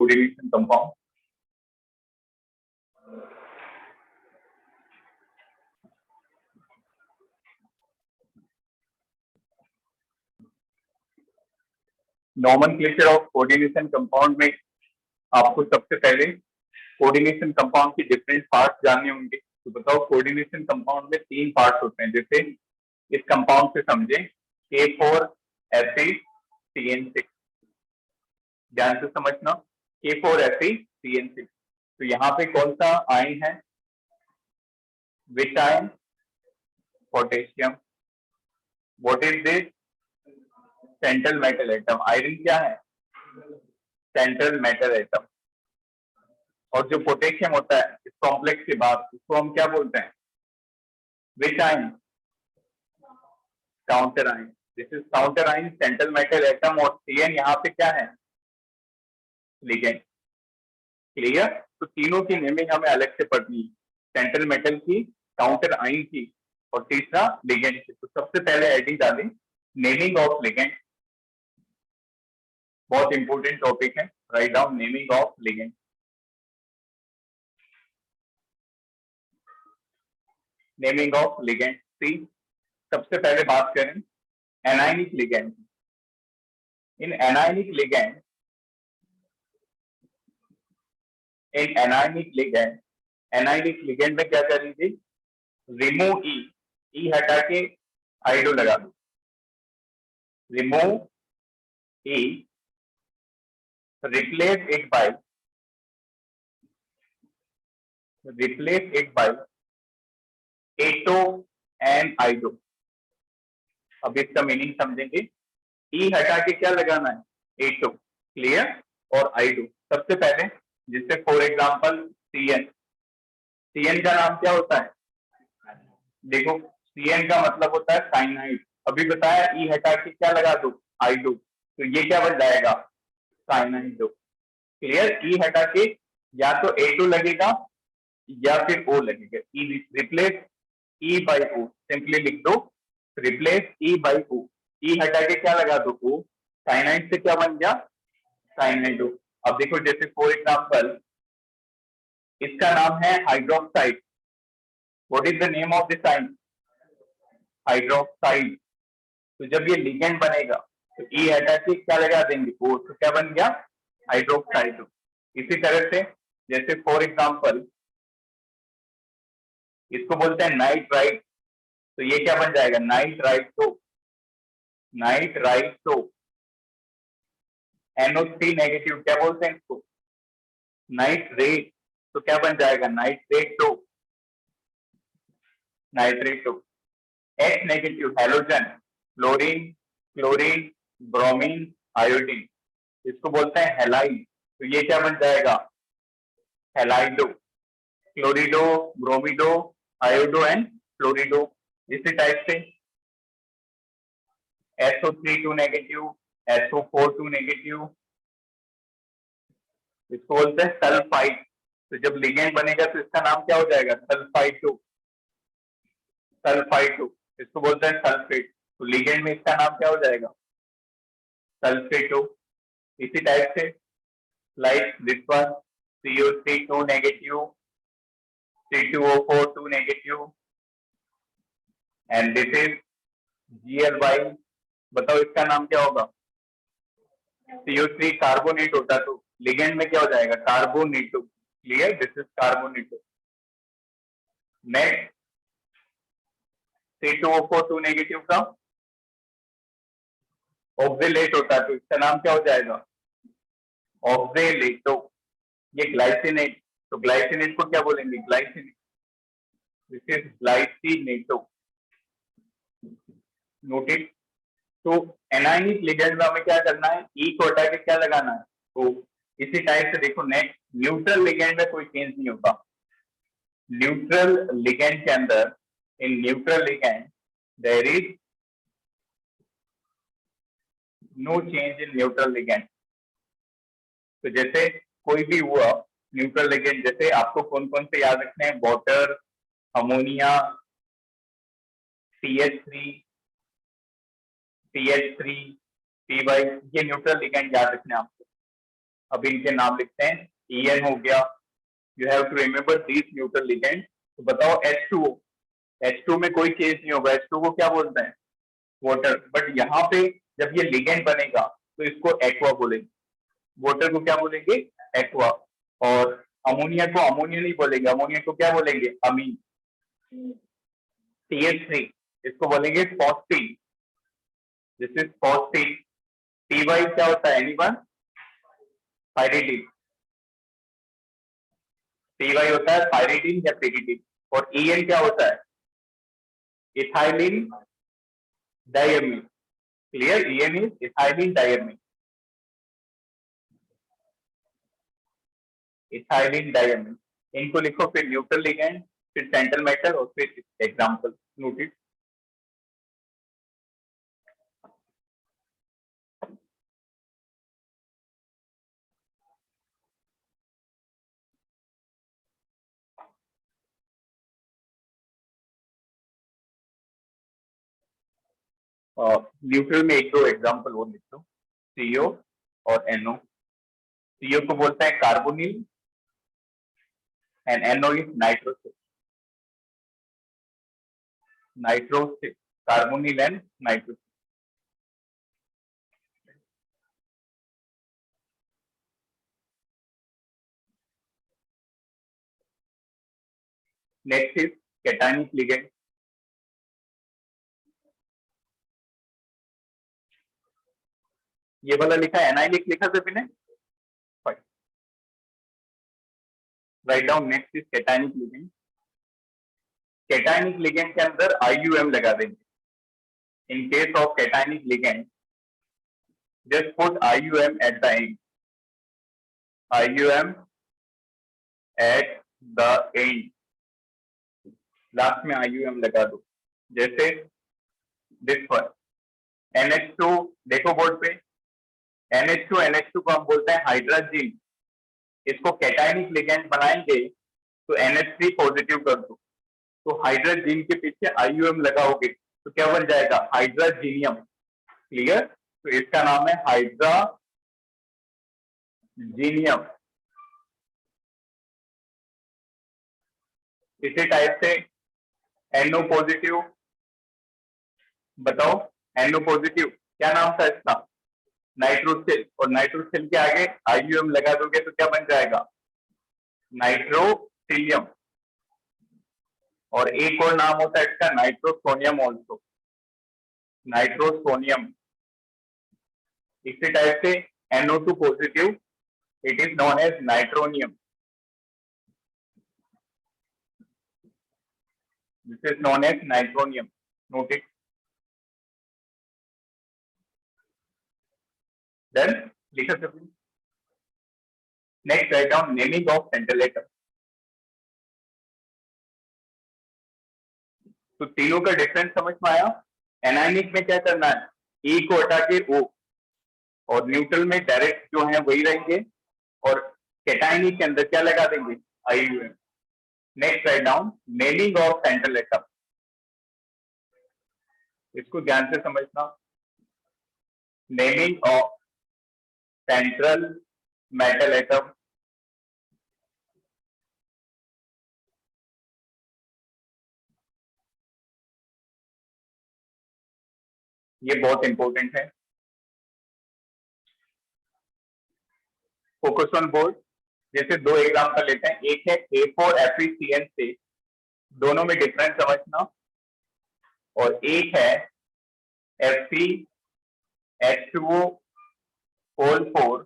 coordination compound. Nomenclature of coordination compound में आपको सबसे पहले कोऑर्डिनेशन कंपाउंड की डिफरेंट पार्ट्स जानने होंगे। तो बताओ कोऑर्डिनेशन कंपाउंड में 3 पार्ट्स होते हैं। जैसे इस कंपाउंड से समझे K4Fe3N6, ध्यान से समझना, K4Fe3N6। तो यहाँ पे कौन सा आयन है? विच ion? Potassium. What is this? Central metal atom. Iron क्या है? Central metal atom. और जो पोटेशियम होता है इस कॉम्प्लेक्स के बाद, उसको हम क्या बोलते हैं? विच ion? Counter ion. This is counter ion, central metal atom. और Cn यहाँ पे क्या है? लिगेंड। क्लियर? तो तीनों की नेमिंग हमें अलग से पढ़नी है, सेंट्रल मेटल की, काउंटर आयन की, और तीसरा लिगेंड की। तो सबसे पहले हेडिंग डालें नेमिंग ऑफ लिगेंड। बहुत इंपॉर्टेंट टॉपिक है, write down naming of ligand. Naming of ligand. See, सबसे पहले बात करें anionic ligand. In anionic ligand, anionic ligand में क्या करेंगे? रिमूव ई हटा के आइडो लगा दो। Remove E, replace it by ato and ido. अब इसका मीनिंग समझेंगे। ई हटा के क्या लगाना है? एटो। क्लियर? और आइडो। सबसे पहले जिससे फॉर एग्जांपल सीएन का नाम क्या होता है? देखो, सीएन का मतलब होता है साइनाइड। अभी बताया ई हटा के क्या लगा दो? आइडो। तो ये क्या बन जाएगा? साइनाइडो। क्लियर? ई हटा के या तो एटो लगेगा या फिर ओ लगेगा। E replace E by O, simply लिख दो रिप्लेस ई बाई ओ। ई हटा के क्या लगा दो? ओ। साइनाइड से क्या बन गया? साइनाइडो। अब देखो, जैसे फॉर एग्जांपल इसका नाम है hydroxide. What is the name of this ion? Hydroxide. तो जब ये लिगेंड बनेगा तो ई हटा के क्या लगा देंगे? ओ। तो क्या बन गया? हाइड्रोक्साइड। इसी तरह से जैसे फॉर एग्जांपल इसको बोलते हैं नाइट्राइट। तो ये क्या बन जाएगा? नाइट्राइटो। नाइट्राइटो। NO3 नेगेटिव क्या बोलते हैं इसको? नाइट्रेट। तो क्या बन जाएगा? नाइट्रेटो। नाइट्रेटो। H negative halogen, fluorine, chlorine, bromine, iodine, इसको बोलते हैं हैलाइड। तो ये क्या बन जाएगा? हैलाइडो। क्लोरिडो, ब्रोमिडो, आयोडो एंड फ्लोरिडो। इसी टाइप से SO3 नेगेटिव, SO4 नेगेटिव, इसको बोलते हैं सल्फाइड। तो जब लिगेंड बनेगा तो इसका नाम क्या हो जाएगा? सल्फाइडो। सल्फाइडो। इसको बोलते हैं सल्फेट। तो लिगेंड में इसका नाम क्या हो जाएगा? सल्फेटो। इसी टाइप से like this one CO3 negative, C2O4 negative, and this is Gly। बताओ इसका नाम क्या होगा? CO3 कार्बोनेट होता तो लिगेंड में क्या हो जाएगा? Carbonato. Clear? This is carbonato. Next C2O4 negative का ऑक्जेलेट होता है तो इसका नाम क्या हो जाएगा? ऑक्जेलेटो। ये ग्लाइसिनेट। तो ग्लाइसिनेट को क्या बोलेंगे? Glycinate. This is glycinato. Noted? तो एनायनिक लिगेंड में हमें क्या करना है? ई को हटा के क्या लगाना है? तो इसी टाइप से देखो नेक्स्ट न्यूट्रल लिगेंड में कोई चेंज नहीं होता। न्यूट्रल लिगेंड के अंदर, in neutral ligand there is no change in neutral ligand. तो जैसे कोई भी हुआ न्यूट्रल लिगेंड, जैसे आपको कौन कौन से याद रखने हैं? Water, ammonia, CH3, CH3, Py, ये न्यूट्रल लिगेंड याद रखने हैं आपको। अब इनके नाम लिखते हैं, EN हो गया, you have to remember this neutral ligand. तो बताओ H2O, H2 में कोई चेंज नहीं होगा, H2 को क्या बोलते हैं, वाटर, बट यहाँ पे जब ये लिगेंड बनेगा तो इसको एक्वा बोलेंगे, वाटर को क्या बोलेंगे, एक्वा, और अमोनिया को अमोनिया नहीं बोलेंगे, अमोनिया को क्या बोलेंगे, अमीन। CH3 इसको बोलेंगे phosphine, this is phosphine. TY क्या होता है, एनीवन, पायरिडीन, TY होता है पायरिडीन या पेरिडीन। और EN क्या होता है, ethylene diamine, clear, EN is ethylene diamine, ethylene diamine. इनको लिखो, फिर न्यूट्रल लिगेंड, फिर सेंट्रल मेटल, और फिर एग्जाम्पल नोटेड। न्यूट्रल में एक दो एग्जाम्पल वो लिख दो, CO और NO। CO को बोलता है carbonyl and NO is nitrosyl, nitrosyl, carbonyl and nitrosyl. Next is cationic ligand. ये वाला लिखा है एनाइलिक, लिखा था मैंने, write down. Next is cationic ligand. Cationic ligand के अंदर IUM लगा देंगे। In case of cationic ligand just put IUM at the end, IUM at the end, last में IUM लगा दो। जैसे दिस वन NH2, देखो बोर्ड पे, NH2 को हम बोलते हैं हाइड्रोजन। इसको कैटायनिक लिगेंड बनाएंगे तो NH3 पॉजिटिव कर दो, तो हाइड्रोजन के पीछे IUM लगाओगे तो क्या बन जाएगा, हाइड्रोजीनियम, क्लियर। तो इसका नाम है हाइड्रोजीनियम। इसी टाइप से NO पॉजिटिव, बताओ NO पॉजिटिव क्या नाम था इसका, नाइट्रोसिल, और नाइट्रोसिल के आगे IUM लगा दोगे तो क्या बन जाएगा, नाइट्रोसिलियम। और एक और नाम होता है इसका नाइट्रोसोनियम ऑल्सो, नाइट्रोसोनियम। इसी टाइप से NO2 positive, it is known as nitronium, this is known as nitronium, note it. Then लिख सकते। Next write down naming of central atom. तो तीनों का डिफरेंस समझ में आया। एनायनिक में क्या करना है, E को हटा के O, और न्यूट्रल में डायरेक्ट जो है वही रहेंगे, और कैटायनिक के अंदर क्या लगा देंगे, IUM। Next write down naming of central atom, इसको ध्यान से समझना। Naming of central metal atom, ये बहुत इंपॉर्टेंट है। Focus on board. जैसे दो एग्जांपल लेते हैं, एक है A4FeCN से, दोनों में डिफरेंस समझना, और एक है FeH2O होल 4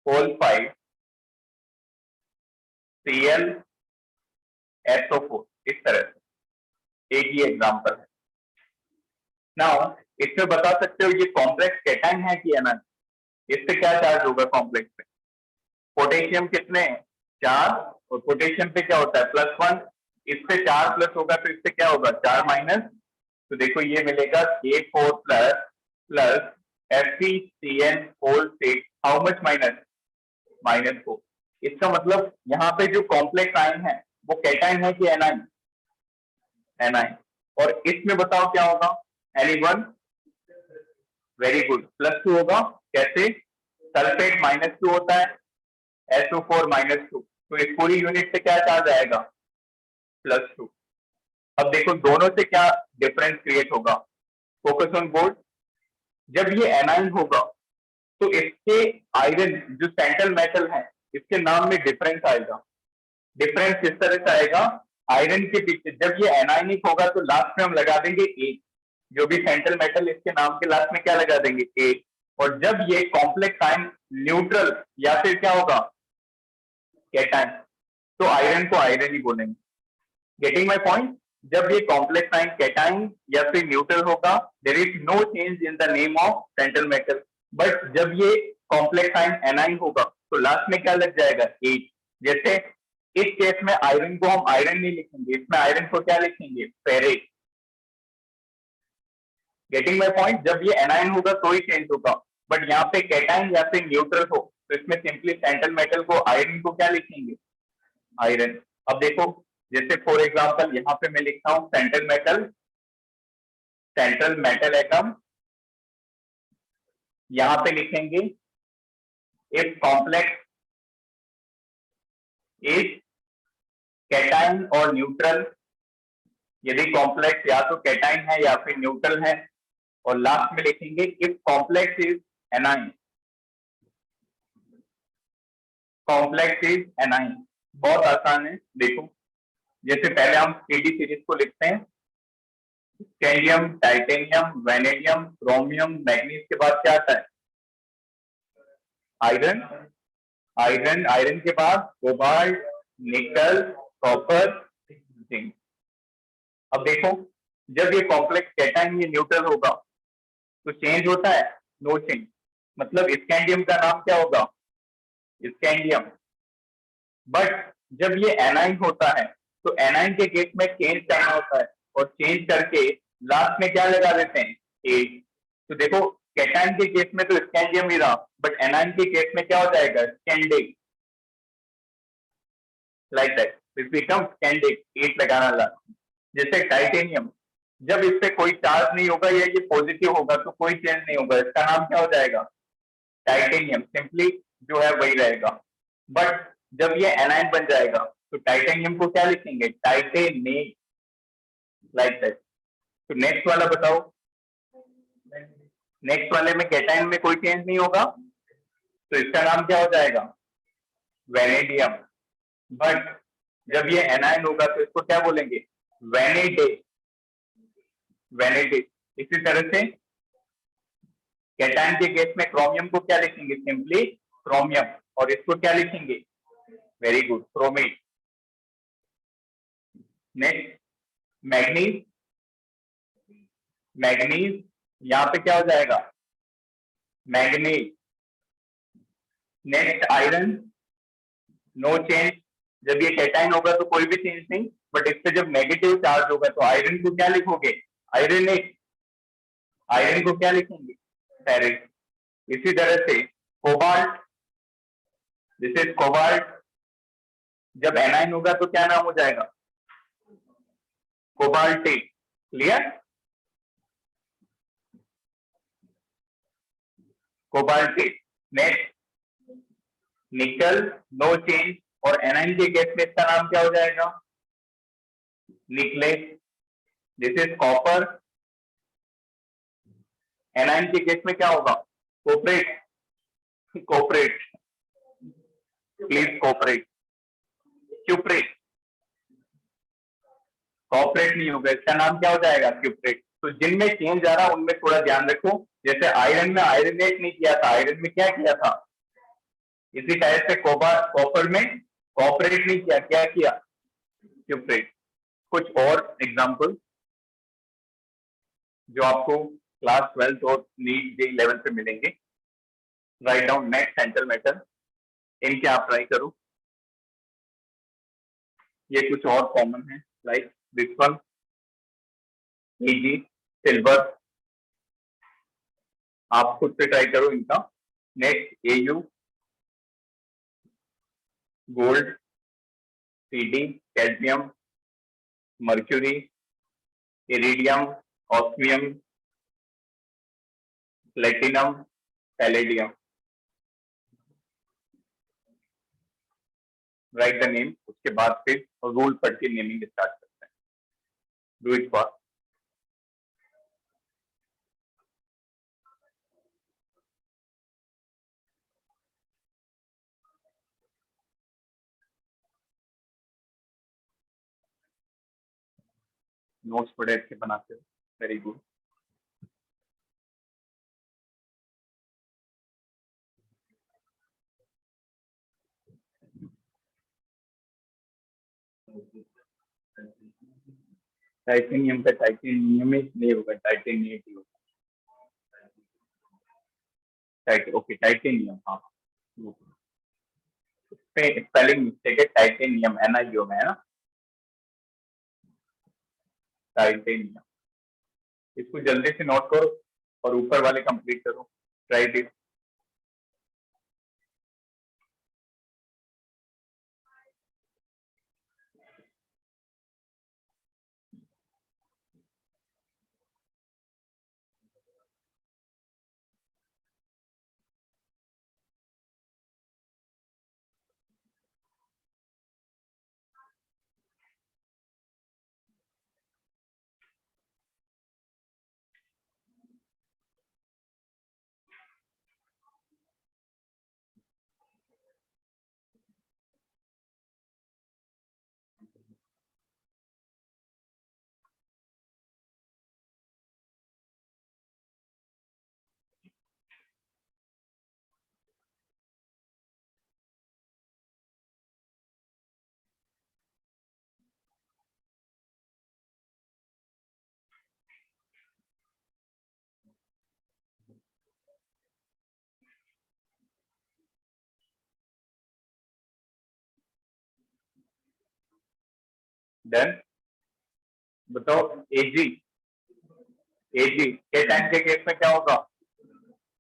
होल 5 ClSO4, इस तरह से एक ही एग्जांपल है। नाउ इसमें बता सकते हो ये कॉम्प्लेक्स कैटायन है कि एनायन, इससे क्या चार्ज होगा कॉम्प्लेक्स पे, पोटेशियम कितने हैं, 4, और पोटेशियम पे क्या होता है +1, इस पे 4 प्लस होगा तो इससे क्या होगा 4 माइनस, तो देखो ये मिलेगा K4 plus FeCN whole 6, how much minus, -4। इसका मतलब यहाँ पे जो कॉम्प्लेक्स आयन है वो कैटायन है कि एनायन, एनायन। और इसमें बताओ क्या होगा, एनीवन, वेरी गुड, +2 होगा, कैसे, सल्फेट -2 होता है, SO4 -2, तो इस पूरी यूनिट से क्या चार्ज आएगा, +2। अब देखो दोनों से क्या डिफरेंस क्रिएट होगा, फोकस ऑन बोर्ड। जब ये एनाइन होगा तो इसके आयरन जो सेंट्रल मेटल है इसके नाम में डिफरेंस आएगा। डिफरेंस किस तरह से आएगा, आयरन के पीछे जब ये एनाइनिक होगा तो लास्ट में हम लगा देंगे ए, जो भी सेंट्रल मेटल इसके नाम के लास्ट में क्या लगा देंगे, ए। और जब ये कॉम्प्लेक्स आयन न्यूट्रल या फिर क्या होगा, कैटायन, तो आयरन को आयरन ही बोलेंगे। गेटिंग माई पॉइंट, जब ये कॉम्प्लेक्स आयन कैटायन या फिर न्यूट्रल होगा, there is no change in the name of central metal. But जब ये कॉम्प्लेक्स आयन एनाइन होगा तो लास्ट में क्या लग जाएगा, ए। जैसे इस केस में आयरन को हम आयरन नहीं लिखेंगे, इसमें आयरन को क्या लिखेंगे, फेरेट। गेटिंग माई पॉइंट, जब ये एनाइन होगा तो ही चेंज होगा, बट यहाँ पे कैटायन या फिर न्यूट्रल हो तो इसमें सिंपली सेंट्रल मेटल को आयरन को क्या लिखेंगे, आयरन। अब देखो जैसे फॉर एग्जांपल यहाँ पे मैं लिखता हूँ सेंट्रल मेटल एटम, यहाँ पे लिखेंगे इफ कॉम्प्लेक्स इज कैटायन और न्यूट्रल, यदि कॉम्प्लेक्स या तो कैटायन है या फिर न्यूट्रल है, और लास्ट में लिखेंगे if complex is A9, complex is A9. बहुत आसान है, देखो जैसे पहले हम 3D सीरीज को लिखते हैं, scandium, titanium, vanadium, chromium, manganese के बाद क्या आता है, आयरन। आयरन के बाद कोबाल्ट, निकल, कॉपर, जिंक। अब देखो जब ये कॉम्प्लेक्स कैटायन ये न्यूट्रल होगा तो चेंज होता है, नो चेंज। मतलब स्कैंडियम का नाम क्या होगा, स्कैंडियम। बट जब ये एनाइन होता है तो एनाइन के केस में चेंज करना होता है, और चेंज करके लास्ट में क्या लगा देते हैं, ए। तो देखो कैटायन के केस में तो स्कैंडियम ही रहा, बट एनाइन के केस में क्या हो जाएगा, स्कैंडिक, लाइक दैट इट बिकम स्कैंडिक, 8 लगाना लास्ट। जैसे टाइटेनियम, जब इस पे कोई चार्ज नहीं होगा या ये पॉजिटिव होगा तो कोई चेंज नहीं होगा, इसका नाम क्या हो जाएगा, टाइटेनियम, सिंपली जो है वही रहेगा। बट जब ये एनाइन बन जाएगा तो टाइटेनियम को क्या लिखेंगे, टाइटेनेट, लाइक दैट। तो नेक्स्ट वाला बताओ, नेक्स्ट वाले में कैटायन में कोई चेंज नहीं होगा तो इसका नाम क्या हो जाएगा, वैनेडियम। बट जब ये एनाइन होगा तो इसको क्या बोलेंगे, वैनेडेट, वैनेडेट। इसी तरह से कैटायन के केस में क्रोमियम को क्या लिखेंगे, सिंपली क्रोमियम, और इसको क्या लिखेंगे, very good, chromate. Next manganese, manganese यहाँ पे क्या हो जाएगा, manganese. Next iron, no change, जब ये कैटायन होगा तो कोई भी चेंज नहीं, बट इस पे जब नेगेटिव चार्ज होगा तो आयरन को क्या लिखोगे, आयरनेट, आयरन को क्या लिखेंगे, फेरेट। इसी तरह से कोबाल्ट, दिस इज कोबाल्ट, जब एनाइन होगा तो क्या नाम हो जाएगा, cobaltate. Clear, cobaltate. Next nickel, no change, और एनाइन के केस में इसका नाम क्या हो जाएगा, nickelate. This is copper, anion के केस में क्या होगा, copperate, copperate, please copperate, cuprate, copperate नहीं होगा, इसका नाम क्या हो जाएगा, क्यूपरेट। तो जिनमें चेंज आ रहा उनमें थोड़ा ध्यान रखो, जैसे आयरन में आयरनेट नहीं किया था, आयरन में क्या किया था, इसी टाइप से कॉपर में कॉपरेट नहीं किया, क्या किया, क्यूपरेट। कुछ और एग्जाम्पल जो आपको क्लास 12th और नीट जे 11 पे मिलेंगे, write down next central metal, इनके आप ट्राई करो। ये कुछ और कॉमन है, like this one, Ag, silver, आप खुद से ट्राई करो इनका। Next Au, gold, Pd, cadmium, mercury, iridium, osmium, platinum, palladium. Right the name, उसके बाद फिर रूल पढ़ के नेमिंग स्टार्ट करते हैं. Do it for. नोट्स बड़े अच्छे बनाते हो, वेरी गुड. टाइटेनियम का टाइटेनियम नहीं होगा, टाइटेनियम होगा. Okay titanium. हाँ स्पेलिंग मिस्टेक है, टाइटेनियम NIO में है ना, टाइटेनियम. इसको जल्दी से नोट करो और ऊपर वाले कंप्लीट करो. Right it. डन. बताओ एजी. एजी के टाइम के केस में क्या होगा?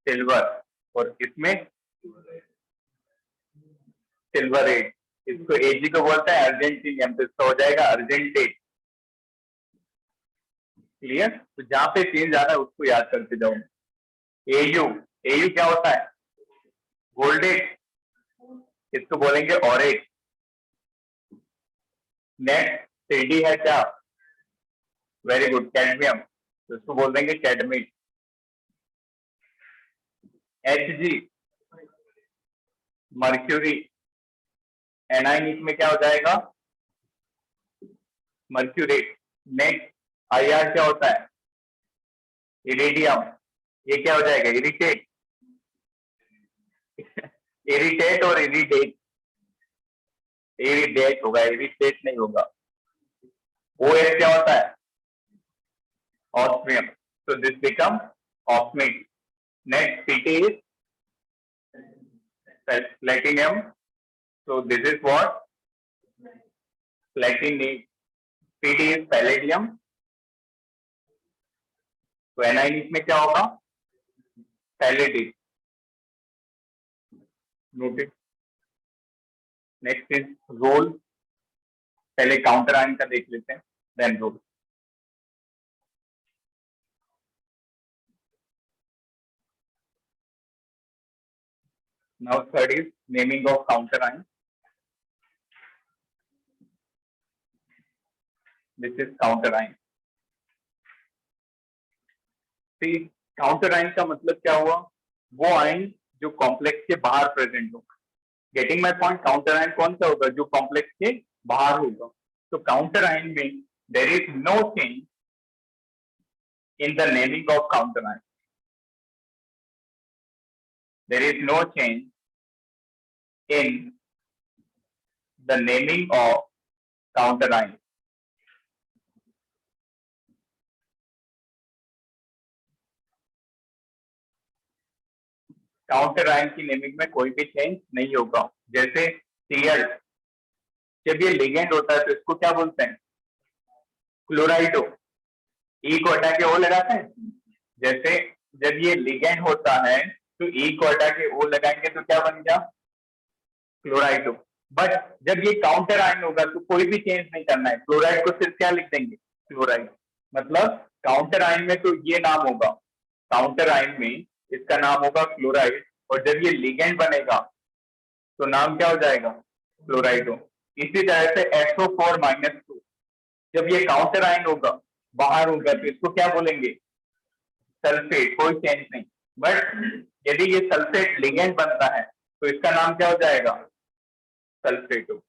सिल्वर. और इसमें सिल्वर एज. इसको एजी को बोलते हैं अर्जेंटीनियम, तो इसका हो जाएगा अर्जेंटेट. क्लियर. तो जहां पे चेंज आ रहा है उसको याद करते जाओ. एयू. एयू क्या होता है? गोल्डेट. इसको बोलेंगे ऑरेट. नेक्स्ट सीडी है क्या? Very good, cadmium. तो इसको बोल देंगे कैडमिट. HG mercury. एनाइन में क्या हो जाएगा? मर्क्यूरेट. नेक्स्ट IR क्या होता है? इरिडियम. ये क्या हो जाएगा? इरिटेट. इरिटेट और इरिटेट. इरिटेट होगा, इरिटेट नहीं होगा. OS क्या होता है? Osmium. So this becomes osmium. Next CT is platinum. So this is what? Platinum. PD is palladium. तो NiN में क्या होगा? Palladium. Noted. Next is role. पहले काउंटर आयन का देख लेते हैं, then role. Now third is naming of counter ion. This is counter ion. See, counter ion का मतलब क्या हुआ? वो आयन जो कॉम्प्लेक्स के बाहर प्रेजेंट होगा. Getting my point. Counter ion कौन सा होगा? जो कॉम्प्लेक्स के बाहर होगा. तो काउंटर आयन में there is no change in the naming of counter ion. There is no change in the naming of counter ion. Counter ion की नेमिंग में कोई भी चेंज नहीं होगा. जैसे Cl, जब ये लिगेंड होता है तो इसको क्या बोलते हैं? क्लोराइडो. E को हटा के O लगाते हैं. जैसे जब ये लिगेंड होता है तो E को हटा के O लगाएंगे तो क्या बन गया? क्लोराइडो. बट जब ये काउंटर आयन होगा तो कोई भी चेंज नहीं करना है. क्लोराइड को सिर्फ क्या लिख देंगे? क्लोराइड. मतलब काउंटर आयन में तो ये नाम होगा, काउंटर आयन में इसका नाम होगा क्लोराइड. और जब ये लिगेंड बनेगा तो नाम क्या हो जाएगा? क्लोराइड हो। इसी तरह से SO4-2, जब ये काउंटर आयन होगा, बाहर होगा, तो इसको क्या बोलेंगे? सल्फेट, कोई चेंज नहीं। बट यदि ये सल्फेट लिगेंड बनता है तो इसका नाम क्या हो जाएगा? सल्फेट हो।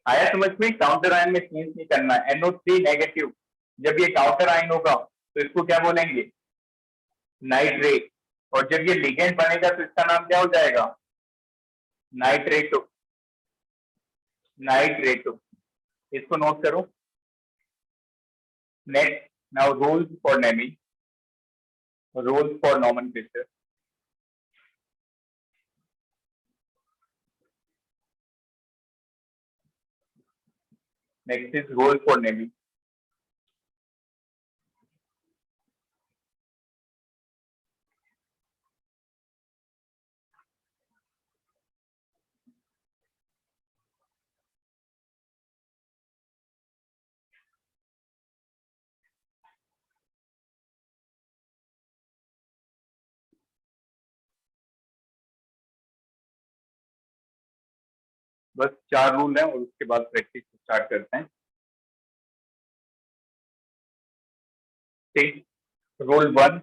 आया समझ में? काउंटर आयन में चेंज नहीं करना है। NO3-, जब ये काउंटर आयन होगा तो इसको क्या बोलेंगे? नाइट्रेट। और जब ये लिगेंड बनेगा तो इसका नाम क्या हो जाएगा? नाइट्रेटो। नाइट्रेटो, इसको नोट करो। Next, now rules for naming, rules for nomenclature. Next is rule for naming. बस 4 रूल हैं और उसके बाद प्रैक्टिस स्टार्ट करते हैं। ठीक, रूल 1।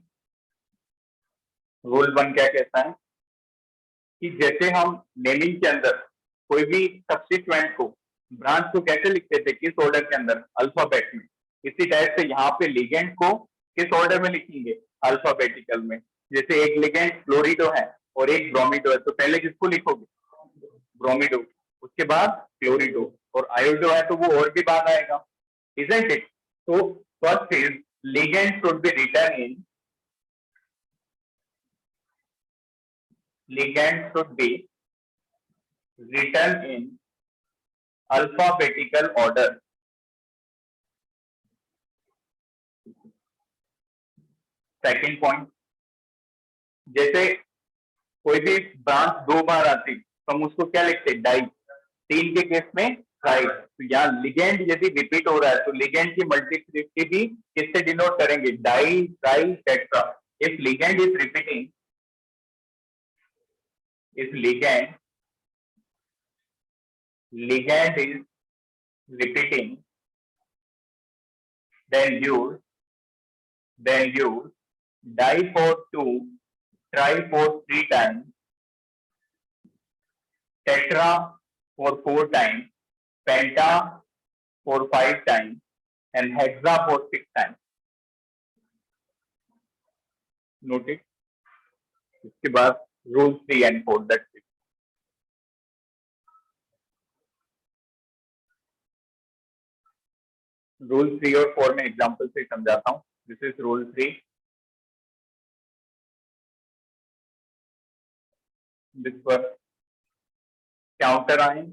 रूल 1 क्या कहता है कि जैसे हम नेमिंग के अंदर कोई भी सब्स्टिट्यूएंट को, ब्रांच को कैसे लिखते थे? किस ऑर्डर के अंदर? अल्फाबेट में। इसी टाइप से यहाँ पे लिगेंड को किस ऑर्डर में लिखेंगे? अल्फाबेटिकल में। जैसे एक लिगेंड फ्लोरिडो है और एक ब्रोमिडो है, तो पहले किसको लिखोगे? ब्रोमिडो, उसके बाद क्लोरिडो, और आयोडो है तो वो और भी बाद आएगा, isn't it? So first is ligand should be written in, ligand should be written in alphabetical order. Second point, जैसे कोई भी ब्रांच 2 बार आती तो हम उसको क्या लिखते? डाई। 3 के केस में ट्राई। तो यहाँ लिगेंड यदि रिपीट हो रहा है तो लिगेंड की मल्टीप्लिसिटी भी किससे डिनोट करेंगे? Di, tri, tetra. If ligand is repeating, if ligand is repeating, then use di for 2, tri for 3 times, tetra for 4 times, penta for 5 times, and hexa for 6 times. Note it. इसके बाद rule 3 and 4, that's it. Rule 3 और 4 में example से समझाता हूं। This is rule 3। This one, counter ion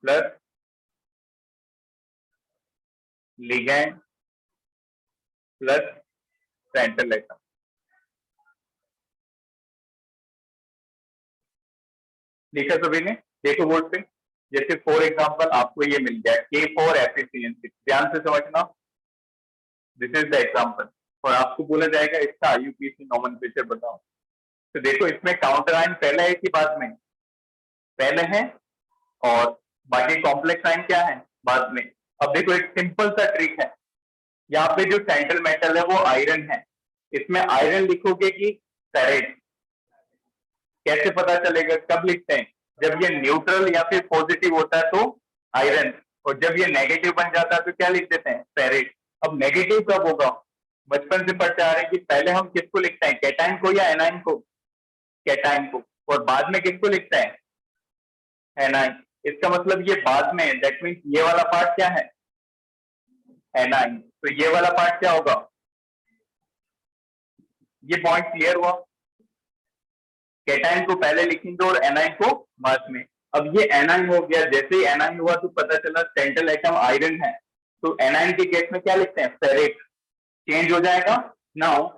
plus ligand plus central atom. लिखा सभी ने? देखो बोर्ड पे। जैसे फॉर एग्जांपल आपको ये मिल गया K4FeCN6, ध्यान से समझना। This is the example. और आपको बोला जाएगा इसका IUPAC नोमेनक्लेचर बताओ। तो देखो इसमें काउंटर आयन पहले है कि बाद में? पहले है, और बाकी कॉम्प्लेक्स आयन क्या है? बाद में। अब देखो एक सिंपल सा ट्रिक है। यहाँ पे जो सेंट्रल मेटल है वो आयरन है, इसमें आयरन लिखोगे कि फेरेट। कैसे पता चलेगा? कब लिखते हैं? जब ये न्यूट्रल या फिर पॉजिटिव होता है तो आयरन, और जब ये नेगेटिव बन जाता है तो क्या लिख देते हैं? फेरेट। अब नेगेटिव कब होगा? बचपन से पढ़ते आ रहे हैं कि पहले हम किसको लिखते हैं? कैटाइन को या एनाइन को? कैटाइन को। और बाद में किसको लिखते हैं? एनाइन। इसका मतलब ये बाद में, दैट मीन्स ये वाला पार्ट क्या है? एनाइन। तो ये वाला पार्ट क्या होगा? ये पॉइंट क्लियर हुआ? कैटाइन को पहले लिखेंगे और एनाइन को बाद में। अब ये एनाइन हो गया। जैसे ही एनाइन हुआ तो पता चला सेंट्रल एटम आयरन है, तो एनाइन के केस में क्या लिखते हैं? फेरेट। चेंज हो जाएगा। नाउ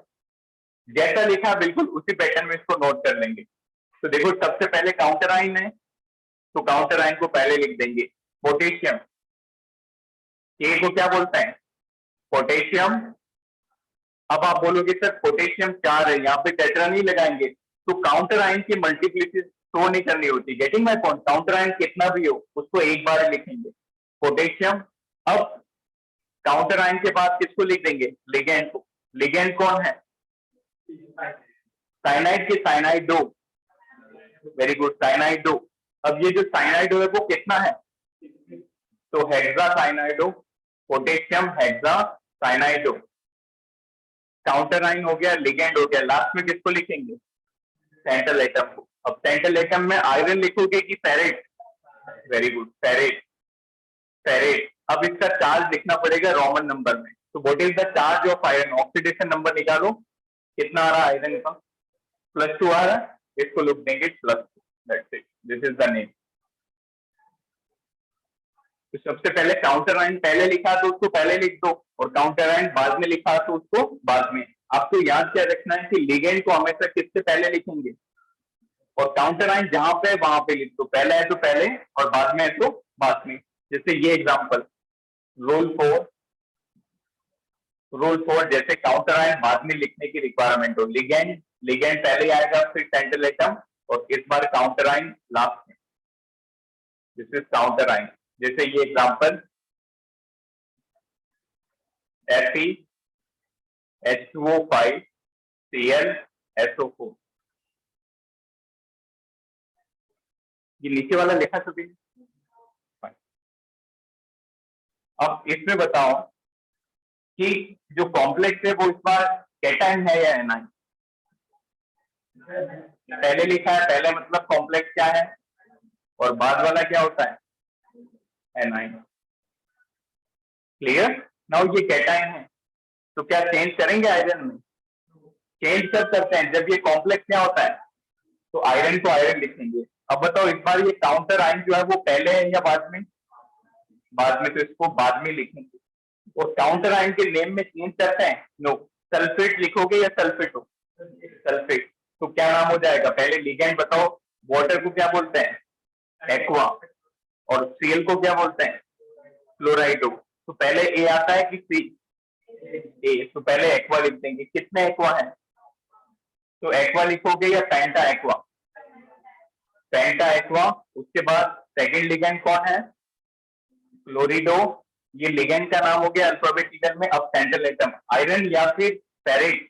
जैसा लिखा बिल्कुल उसी पैटर्न में इसको नोट कर लेंगे। तो देखो सबसे पहले काउंटर आयन है, तो काउंटर आयन को पहले लिख देंगे। पोटेशियम, के को क्या बोलते हैं? पोटेशियम। अब आप बोलोगे सर पोटेशियम 4 है, यहाँ पे टेट्रा नहीं लगाएंगे? तो काउंटर आयन की शो नहीं करनी होती। Getting my point? Counter ion कितना भी हो उसको एक बार लिखेंगे, पोटेशियम। अब काउंटर आयन के बाद किसको लिख देंगे? लिगेंड को। लिगेंड कौन है? साइनाइड के साइनाइड दो। वेरी गुड, साइनाइड दो। अब ये जो साइनाइड है वो कितना है? तो hexa cyanido, potassium hexa cyanido. Counter ion हो गया, लिगेंड हो गया, लास्ट में किसको लिखेंगे? सेंट्रल एटम को। अब सेंट्रल एटम में आयरन लिखोगे कि ferrate? Very good, ferrate. Ferrate. अब इसका चार्ज लिखना पड़ेगा रोमन नंबर में। तो what is the charge of iron? Oxidation number निकालो, कितना आ रहा है आयरन का? +2 आ रहा है, इसको लिख देंगे +2। That's it, this is the name. तो सबसे पहले काउंटर आयन पहले लिखा तो उसको पहले लिख दो, और काउंटर आयन बाद में लिखा तो उसको बाद में। आपको याद क्या रखना है कि लिगेंड को हमेशा किससे पहले लिखेंगे, और काउंटर आयन जहां पे वहां पे लिख दो। पहले है तो पहले और बाद में है तो बाद में। जैसे ये एग्जांपल, रूल 4 जैसे काउंटर आयन बाद में लिखने की रिक्वायरमेंट हो, लिगेंड लिगेंड पहले आएगा, फिर सेंट्रल एटम, और इस बार काउंटर आयन लास्ट में। This is counter ion. जैसे ये एग्जांपल, FeH2O5Cl SO4। ये नीचे वाला लिखा सभी। अब इसमें बताओ कि जो कॉम्प्लेक्स है वो इस बार कैटायन है या एनायन? पहले लिखा है, पहले मतलब कॉम्प्लेक्स क्या है, और बाद वाला क्या होता है? एनायन। क्लियर? नाउ ये कैटायन है, तो क्या चेंज करेंगे आयरन में? चेंज कर सकते हैं। जब ये कॉम्प्लेक्स क्या होता है तो आयरन को आयरन लिखेंगे। अब बताओ इस बार ये काउंटर आयन जो है वो पहले है या बाद में? बाद में, तो इसको बाद में लिखेंगे। और काउंटर आयन के नेम में चेंज करते हैं? नो। सल्फेट लिखोगे या सल्फेट हो? सल्फेट। तो क्या नाम हो जाएगा? पहले लिगेंड बताओ। वाटर को क्या बोलते हैं? एक्वा। और सीएल को क्या बोलते हैं? क्लोराइडो। तो पहले ए आता है कि सी? ए। तो पहले एक्वा लिख देंगे। कितने एक्वा है? तो एक्वा लिखोगे या पेंटा एक्वा? पेंटा एक्वा। उसके बाद सेकंड लिगेंड कौन है? क्लोरिडो। ये लिगेंड का नाम हो गया अल्फाबेटिकल में। अब सेंट्रल एटम, आयरन या फिर फेरेट?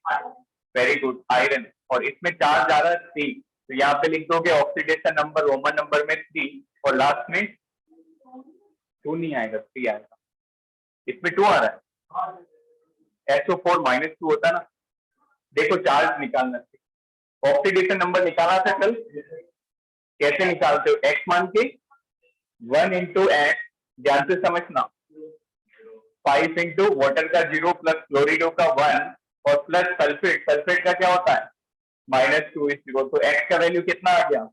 Very good, iron. और इसमें चार्ज आ रहा है 3, तो यहाँ पे लिख दोगे ऑक्सीडेशन नंबर रोमन नंबर में 3, और लास्ट में 2 नहीं आएगा, 3 आएगा। इसमें 2 आ रहा है, SO4 -2 होता है ना। देखो चार्ज निकालना चाहिए, ऑक्सीडेशन नंबर निकाला था कल, कैसे निकालते हो? एक्स मान के 1 × x, ध्यान से समझना, 5 × वाटर का 0 प्लस क्लोरिडो का 1 और प्लस सल्फेट। सल्फेट का क्या होता है? -2 is 0। तो x का वैल्यू कितना आ गया?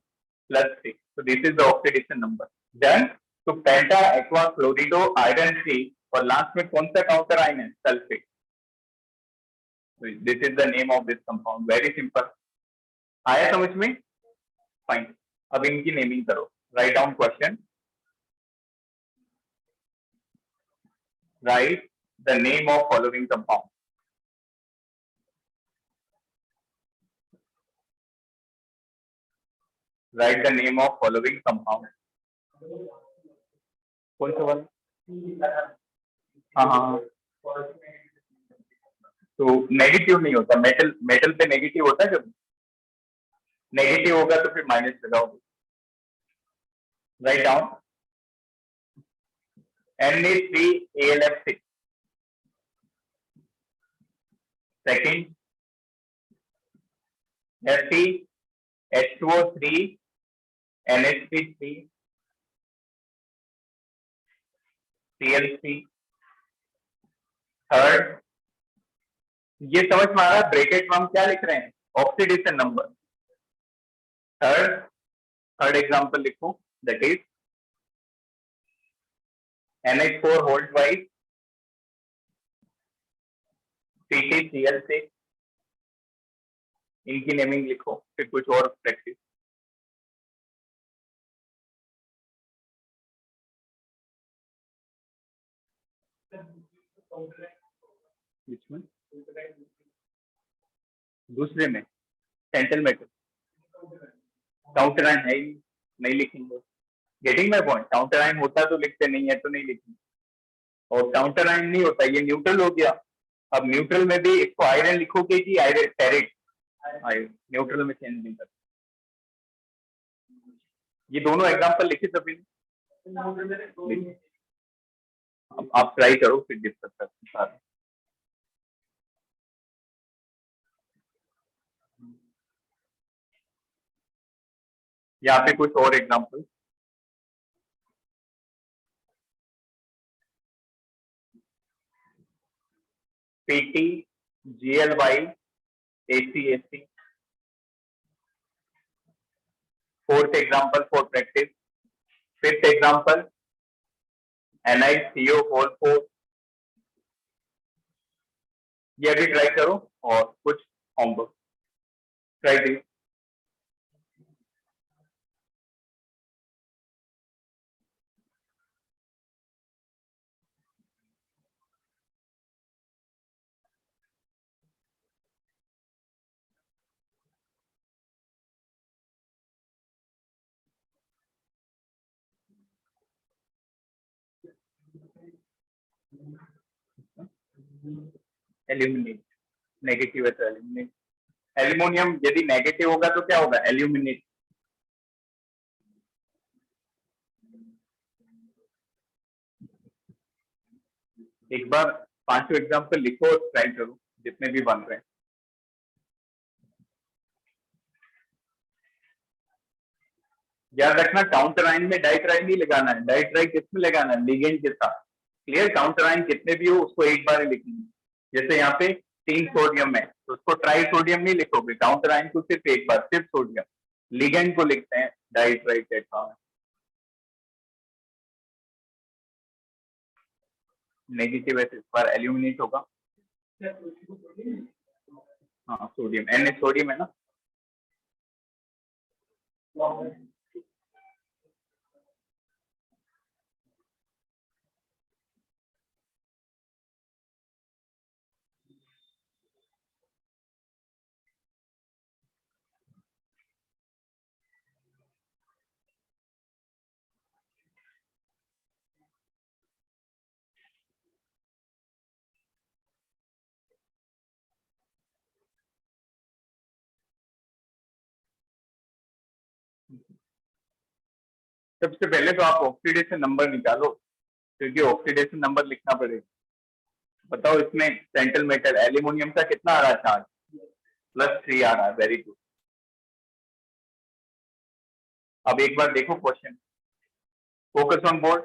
+3। तो this is the oxidation number. Done. तो पेंटा एक्वा क्लोरिडो आयरन 3, और लास्ट में कौन सा काउंटर आयन है? Sulphate. This is the name of this compound. Very simple. आया समझ में? फाइन। अब इनकी नेमिंग करो। Write down question. Write the name of following compound. Write the name of following compound. कौन सा वाला? हाँ। तो नेगेटिव नहीं होता, मेटल मेटल पे नेगेटिव होता है। जब नेगेटिव होगा तो फिर माइनस लगाओगे। Write down. Na3AlF6। Second, FeH2O3NH3 Cl3। Third, ये समझ में आ रहा है ब्रैकेट में हम क्या लिख रहे हैं? Oxidation number. थर्ड एग्जांपल लिखो, that is NH4 hold wise CtCl6। इनकी नेमिंग लिखो, फिर कुछ और प्रैक्टिस। में दूसरे में सेंट्रल मेटल काउंटर आयन है ही नहीं लिखेंगे। Getting my point? Counter ion होता तो लिखते, नहीं है तो नहीं लिखेंगे। और काउंटर आयन नहीं होता, ये न्यूट्रल हो गया। अब न्यूट्रल में भी इसको आयरन लिखोगे कि आयरन फेरेट, न्यूट्रल में चेंज नहीं करते। ये दोनों एग्जांपल लिखे सभी ने, अब आप ट्राई करो फिर डिस्कस करते हैं। यहाँ पे कुछ और example, PT, GLY, ACAC. Fourth example for practice. Fifth example NiCO whole 4। ये भी ट्राई करो और कुछ होमवर्क ट्राई करिए। एल्यूमिनेट, नेगेटिव है तो एल्यूमिनेट। एल्यूमिनियम यदि नेगेटिव होगा तो क्या होगा? एल्यूमिनेट। एक बार 5 एग्जांपल लिखो और ट्राई करो जितने भी बन रहे हैं। याद रखना काउंटर आयन में डाइट्राई नहीं लगाना है, डाइट्राई किसमें लगाना है? लिगेंड के साथ। क्लियर? काउंटर आयन कितने भी हो उसको एक बार ही लिखेंगे। जैसे यहाँ पे 3 सोडियम है तो उसको ट्राई सोडियम नहीं लिखोगे, काउंटर आयन को सिर्फ एक बार, सिर्फ सोडियम। लिगेंड को लिखते हैं डाइट्राई टेट्रा। नेगेटिव है तो इस बार एल्यूमिनेट होगा। हाँ सोडियम, Na सोडियम है ना। सबसे पहले तो आप ऑक्सीडेशन नंबर निकालो, क्योंकि ऑक्सीडेशन नंबर लिखना पड़ेगा। बताओ इसमें सेंट्रल मेटल एल्यूमिनियम का कितना आ रहा है चार्ज? +3 आ रहा है। Very good. अब एक बार देखो question, focus on board.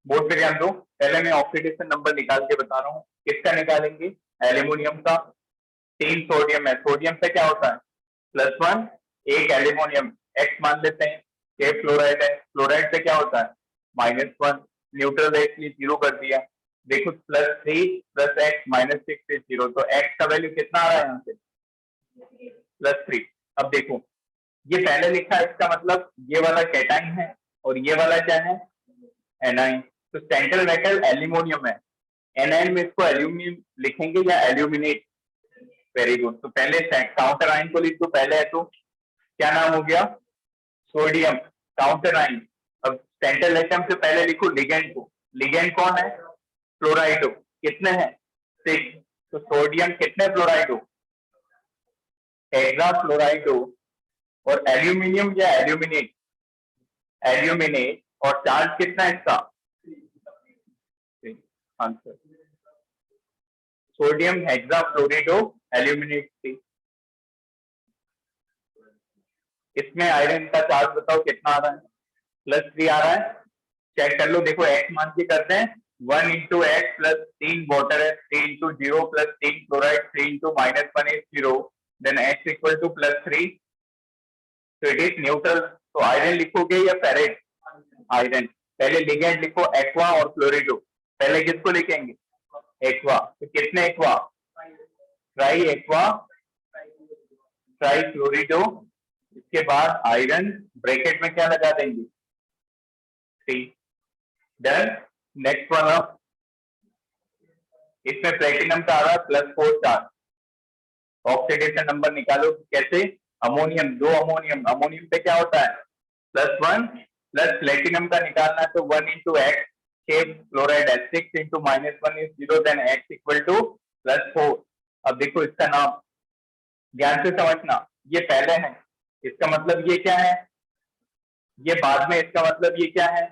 Board पे ध्यान दो। पहले मैं ऑक्सीडेशन नंबर निकाल के बता रहा हूँ। किसका निकालेंगे? एल्यूमिनियम का। 3 सोडियम है, सोडियम से क्या होता है? +1। एक एल्यूमिनियम X मान लेते हैं, के फ्लोराइड है, फ्लोराइड से क्या होता है? -1। न्यूट्रल है इसलिए 0 कर दिया। देखो +3 + x -6 is 0, तो x का वैल्यू कितना आ रहा है यहाँ से? +3। अब देखो ये पहले लिखा है, इसका मतलब ये वाला कैटाइन है और ये वाला क्या है? एनाइन। तो सेंट्रल मेटल एल्यूमिनियम है, एनाइन में इसको एल्यूमिनियम लिखेंगे या एल्यूमिनेट? Very good. तो पहले काउंटर आयन को लिख दो, पहले है तो क्या नाम हो गया? सोडियम। Counter ion. अब सेंट्रल एटम से पहले लिखो लिगेंड को। लिगेंड कौन है? फ्लोराइडो। कितने हैं? 6। तो सोडियम कितने फ्लोराइडो? हेक्सा फ्लोराइडो। और एल्यूमिनियम या एल्यूमिनेट? एल्यूमिनेट। और चार्ज कितना है इसका? Answer sodium hexa fluorido aluminate 3। इसमें आयरन का चार्ज बताओ कितना आ रहा है? +3 आ रहा है। चेक कर लो, देखो x मान के करते हैं। 1 × x + 3 वाटर है, 3 × 0 + 3 क्लोराइड, 3 × -1 is 0, then x = +3, तो इट इज न्यूट्रल। तो आयरन लिखोगे या फेरेट? आयरन। पहले लिगेंड लिखो एक्वा और फ्लोरिडो। पहले किसको लिखेंगे? एक्वा। तो कितने aqua? Tri aqua, tri fluorido. इसके बाद आयरन, ब्रैकेट में क्या लगा देंगे? 3। डन। नेक्स्ट वन अब, इसमें प्लेटिनम का आ रहा है +4 चार्ज। ऑक्सीडेशन नंबर निकालो। कैसे? अमोनियम, दो अमोनियम, अमोनियम पे क्या होता है +1 प्लस प्लेटिनम का निकालना है तो 1 इंटू एक्स, क्लोराइड है 6 into -1 is 0, then x equal to +4। अब देखो इसका नाम ध्यान से समझना, ये पहले है, इसका मतलब ये क्या है, ये बाद में, इसका मतलब ये क्या है।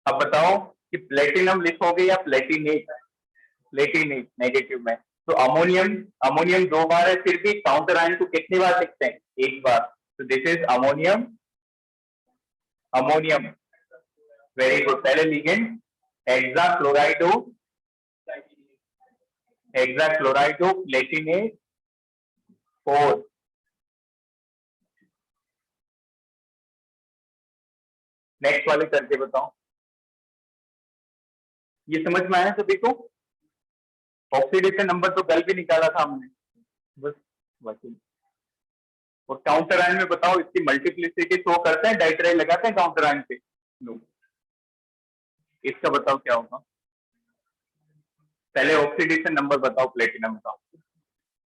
अब बताओ कि प्लेटिनम लिखोगे या प्लेटिनेट, प्लेटिनेट नेगेटिव में, तो अमोनियम, अमोनियम दो बार है, फिर भी काउंटर आयन को कितनी बार लिखते हैं, एक बार, तो this is ammonium, ammonium, very good. पहले लिगेंड हेक्साक्लोराइडो, हेक्साक्लोराइडो प्लेटिनेट 4। नेक्स्ट वाले करके बताओ, ये समझ में आया सभी को। ऑक्सीडेशन नंबर तो कल भी निकाला था हमने, बस बाकी। और काउंटर आयन में बताओ इसकी मल्टीप्लिसिटी शो करते हैं, डाइट्राइल लगाते हैं काउंटर आयन पे, नो। इसका बताओ क्या होगा, पहले ऑक्सीडेशन नंबर बताओ प्लेटिनम का,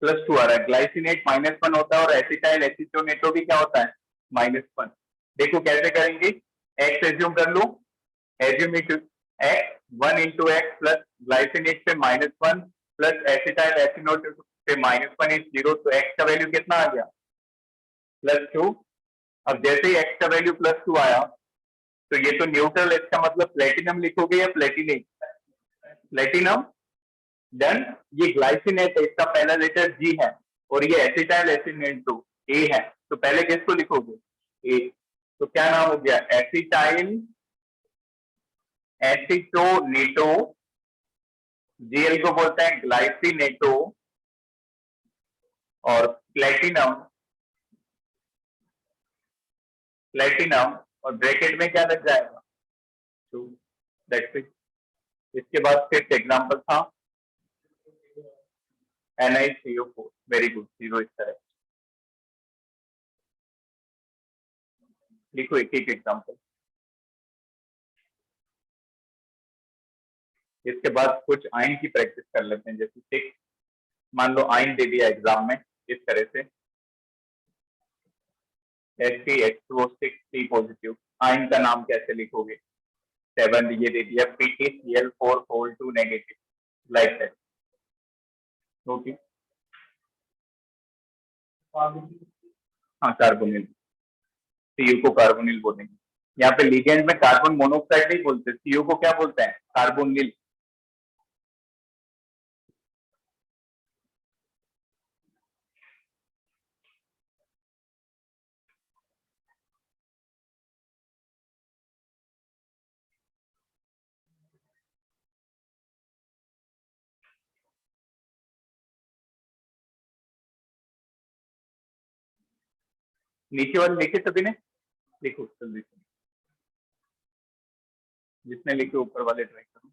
+2 आ रहा है, ग्लाइसिनेट -1 होता है और एसिटाइल एसीटोनेटो भी क्या होता है -1। देखो कैसे करेंगे, एक्स एज्यूम कर लो, assume it X, 1 into X plus glycinate पे -1 प्लस एसिटाइल एसीटोनेटो पे -1 इज 0, तो एक्स का वैल्यू कितना आ गया +2। अब जैसे ही एक्स का वैल्यू +2 आया तो ये तो न्यूट्रल, इसका मतलब प्लेटिनम लिखोगे या प्लेटिनेट, प्लेटिनम, डन। ये ग्लाइसिनेट है, इसका पहला लेटर जी है, और ये एसिटाइल एसिनेटो ए है, तो पहले किसको लिखोगे ए, तो क्या नाम हो गया एसिटाइल एसीटोनेटो, जीएल को बोलते हैं ग्लाइसिनेटो, और प्लेटिनम, प्लेटिनम, और ब्रैकेट में क्या लग जाएगा 2, दैट्स इट। इसके बाद फिर एग्जांपल था NiCO4, वेरी गुड, 0 इस तरह लिखो एक एक एग्जांपल। इसके बाद कुछ आयन की प्रैक्टिस कर लेते हैं, जैसे 6, मान लो आयन दे दिया एग्जाम में इस तरह से H3H2O6 पॉजिटिव, आयन का नाम कैसे लिखोगे, 7 ये दे दिया PtCl4 negative, like that, okay. हाँ कार्बोनिल, सीयू को कार्बोनिल बोलेंगे, यहाँ पे लिगेंड में कार्बन मोनोऑक्साइड नहीं बोलते, सीयू को क्या बोलते हैं कार्बोनिल। नीचे वाले लिखे सभी ने, लिखो जल्दी से, जिसने लिखे ऊपर वाले ट्राई करो।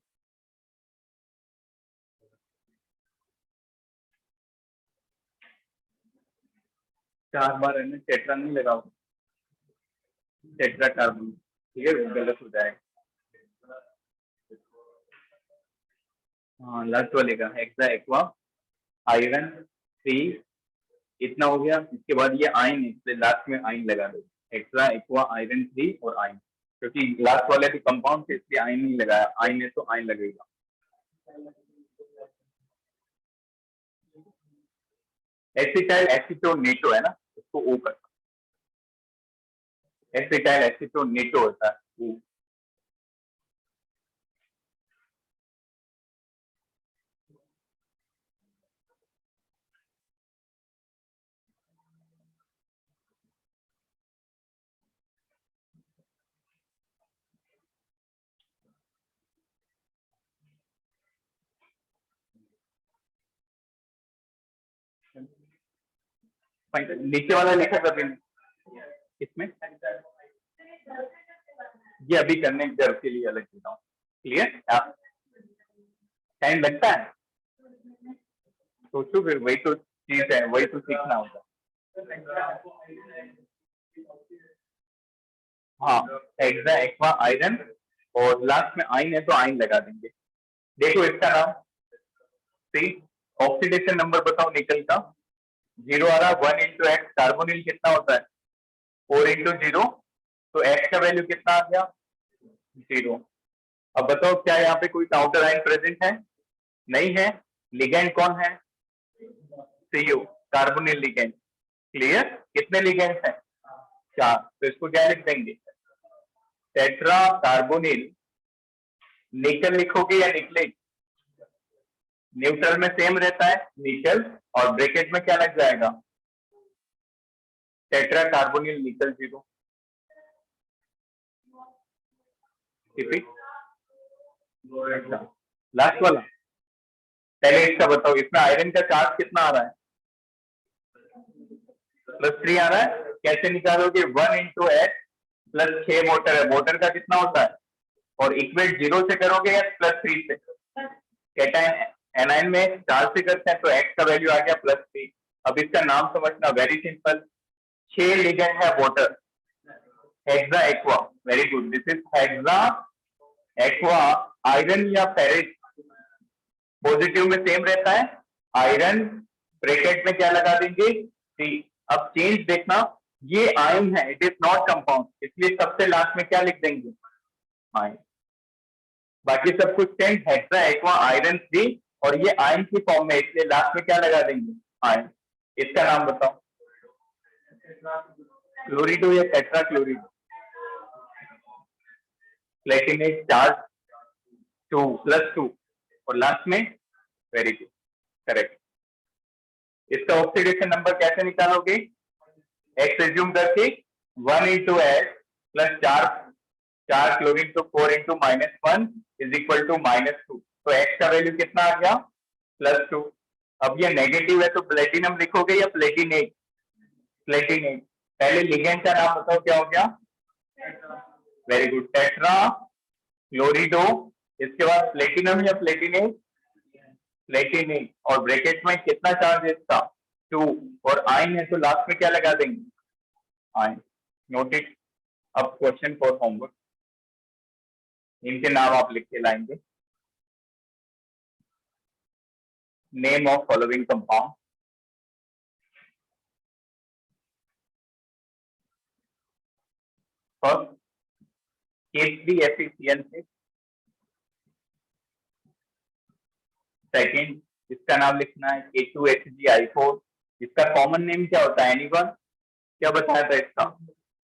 चार बार है, टेट्रा नहीं लगाओ, टेट्रा कार्बन, ठीक है, गलत हो जाएगा। हाँ लास्ट वाले का हेक्सा एक्वा आयरन 3, इतना हो गया। इसके बाद ये आयन है, इसलिए लास्ट में आयन लगा दो, हेक्सा एक्वा आयरन 3 और आयन, क्योंकि लास्ट वाले भी कंपाउंड थे इसलिए आयन नहीं लगाया, आयन है तो आयन लगेगा। एसिटाइल एसीटोनेटो है ना, उसको ओ करना, एसिटाइल एसीटोनेटो होता है ओ। नीचे वाला लिखा कर देना इसमें, ये अभी करने के लिए अलग देता हूँ, क्लियर। टाइम लगता है, सोचो फिर, वही तो चीज है, वही तो सीखना होगा। हाँ हेक्सा एक्वा आयरन, और लास्ट में आयन है तो आयन लगा देंगे। देखो इसका नाम सी, ऑक्सीडेशन नंबर बताओ निकल का जीरो आ रहा, 1 इंटू एक्स, कार्बोनिल कितना होता है 4 इंटू जीरो, तो एक्स का वैल्यू कितना आ गया 0। अब बताओ क्या यहाँ पे कोई काउंटर आयन प्रेजेंट है, नहीं है। लिगेंड कौन है सीओ, कार्बोनिल लिगेंड। क्लियर, कितने लिगेंड है 4, तो इसको क्या लिख देंगे टेट्रा कार्बोनिल। निकल लिखोगे या निकलेग, न्यूट्रल में सेम रहता है निकल, और ब्रैकेट में क्या लग जाएगा टेट्रा कार्बोनिल निकल 0। लास्ट वाला, पहले इसका बताओ, इसमें आयरन का चार्ज कितना आ रहा है +3 आ रहा है। कैसे निकालोगे 1 इंटू एक्स प्लस 6 मोटर है, मोटर का कितना होता है, और इक्वेट 0 से करोगे या +3 से, कैटायन एनायन में चार्ज से करते हैं, तो एक्स का वैल्यू आ गया +3। अब इसका नाम समझना, वेरी सिंपल, 6 लिगेंड है water, hexa aqua, very good, this is hexa aqua. Iron या फेरिक पॉजिटिव में सेम रहता है, आयरन ब्रैकेट में क्या लगा देंगे सी। अब चेंज देखना, ये आयन है, इट इज नॉट कंपाउंड, इसलिए सबसे लास्ट में क्या लिख देंगे आयन। बाकी सब कुछ सेम, हेक्सा एक्वा आयरन 3, और ये आयन की फॉर्म में, इसलिए लास्ट में क्या लगा देंगे आयन। इसका नाम बताओ क्लोरिडो या टेट्रा क्लोरिडो। प्लेटिनेट चार्ज 2 +2, और लास्ट में, वेरी गुड, करेक्ट। इसका ऑक्सीडेशन नंबर कैसे निकालोगे, एक्स एज्यूम करके 1 इंटू एक्स प्लस 4 क्लोरीन, तो 4 इंटू -1 इज इक्वल टू -2, तो एक्स का वैल्यू कितना आ गया +2। अब ये नेगेटिव है तो प्लेटिनम लिखोगे या प्लेटिनेट, प्लेटिनेट। पहले लिगेंड का नाम बताओ क्या हो गया, वेरी गुड, टेट्रा क्लोरिडो। इसके बाद प्लेटिनम या प्लेटिनेट, प्लेटिनेट, और ब्रैकेट में कितना चार्ज है इसका 2, और आयन है तो लास्ट में क्या लगा देंगे आयन। नोटेड। अब क्वेश्चन फॉर होमवर्क, इनके नाम आप लिख के लाएंगे। Name of following compound, first K3FeCl6, second इसका नाम लिखना है K2HgI4, इसका कॉमन नेम क्या होता है एनीवन, क्या बताया था इसका,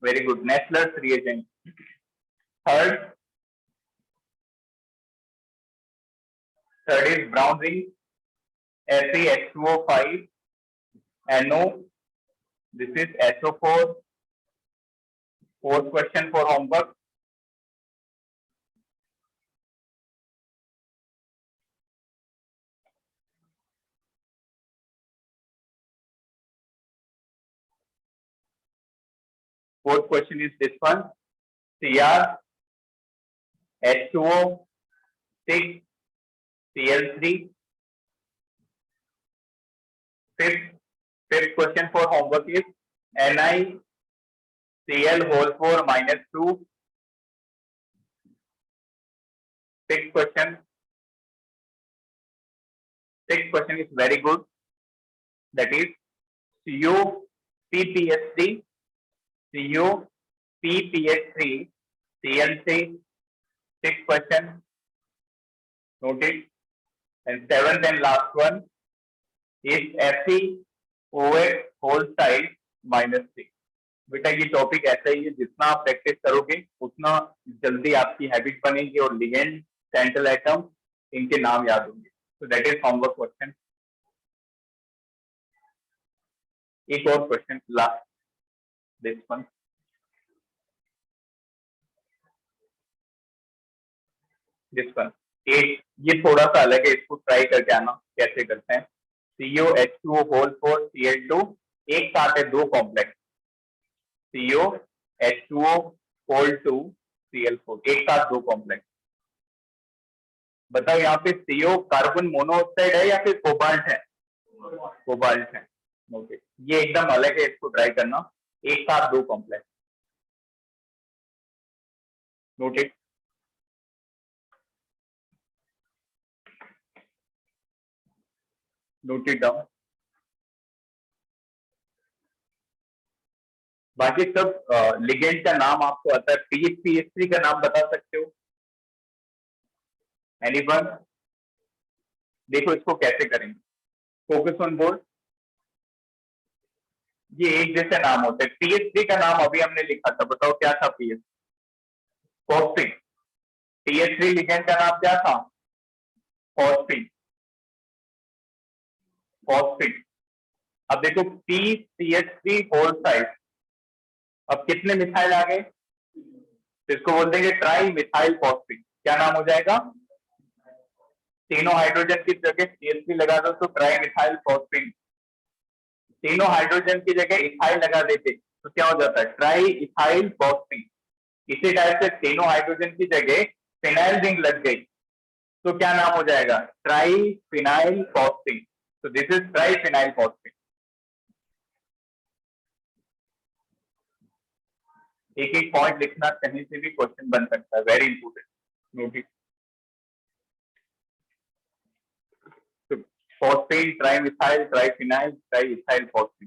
very good, Nessler's reagent. Third is brown ring FeH2O5NO, this is SO4। fourth question for homework, fourth question is this one, CrH2O6Cl3। fifth question for homework is NiCl4 -2। sixth question is very good, that is CuPPH3 Cl3 sixth question, noted। And seventh and last one is FeOH whole size -3। बेटा ये topic ऐसा ही है, जितना आप practice करोगे उतना जल्दी आपकी हैबिट बनेगी और लिगेंड सेंट्रल एटम इनके नाम याद होंगे। तो दैट इज होमवर्क क्वेश्चन। एक और क्वेश्चन लास्ट, दिस वन, एक ये थोड़ा सा अलग है, इसको ट्राई करके आना कैसे करते हैं। COH2O होल 4 Cl2, एक साथ है दो कॉम्प्लेक्स, COH2O होल 2 Cl4, एक साथ दो कॉम्प्लेक्स। बताओ यहाँ पे CO कार्बन मोनोऑक्साइड है या फिर कोबाल्ट है, कोबाल्ट है। ओके, ये एकदम अलग है, इसको ट्राई करना, एक साथ दो कॉम्प्लेक्स, नोटेड। Noted down. बाकी सब लिगेंड का नाम आपको आता है। PHP का नाम बता सकते हो एनीवन? देखो इसको कैसे करेंगे, फोकस ऑन बोर्ड। ये एक जैसे नाम होते हैं। PH3 का नाम अभी हमने लिखा था, बताओ क्या था? PS phosphate. PH3 लिगेंड का नाम क्या था? फॉस्फेट। फॉस्फेट। अब देखो PCH3 होल साइड, अब कितने मिथाइल आ गए? तो इसको बोल देंगे ट्राई मिथाइल फॉस्फेट। क्या नाम हो जाएगा? तीनों हाइड्रोजन की जगह CH3 लगा दो तो ट्राई मिथाइल फॉस्फेट। तीनों हाइड्रोजन की जगह इथाइल लगा देते तो क्या हो जाता है? Try ethyl phosphate. इसी टाइप से तीनों हाइड्रोजन की जगह फिनाइल रिंग लग गई तो क्या नाम हो जाएगा? Tri phenyl phosphate. तो this is tri phenyl phosphate. एक एक पॉइंट लिखना, कहीं से भी क्वेश्चन बन सकता है, very important notice. Phosphate, tri methyl, try phenyl, try ethyl phosphate.